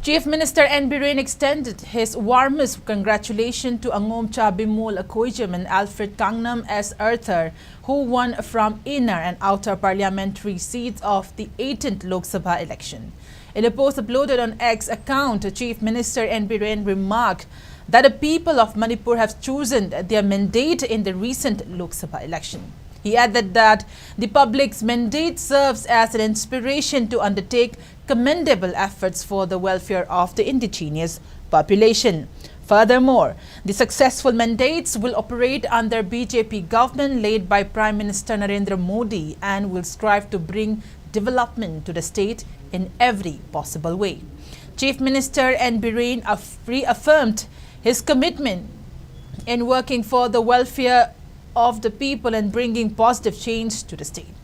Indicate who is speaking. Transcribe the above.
Speaker 1: Chief Minister N. Biren extended his warmest congratulations to Angomcha Bimol Akoijam and Alfred as Arthur, who won from inner and outer parliamentary seats of the 18th Lok Sabha election. In a post uploaded on X account, Chief Minister N. Biren remarked that the people of Manipur have chosen their mandate in the recent Lok Sabha election. He added that the public's mandate serves as an inspiration to undertake commendable efforts for the welfare of the indigenous population. Furthermore, the successful mandates will operate under BJP government led by Prime Minister Narendra Modi and will strive to bring development to the state in every possible way. Chief Minister N. Biren reaffirmed his commitment in working for the welfare of the people and bringing positive change to the state.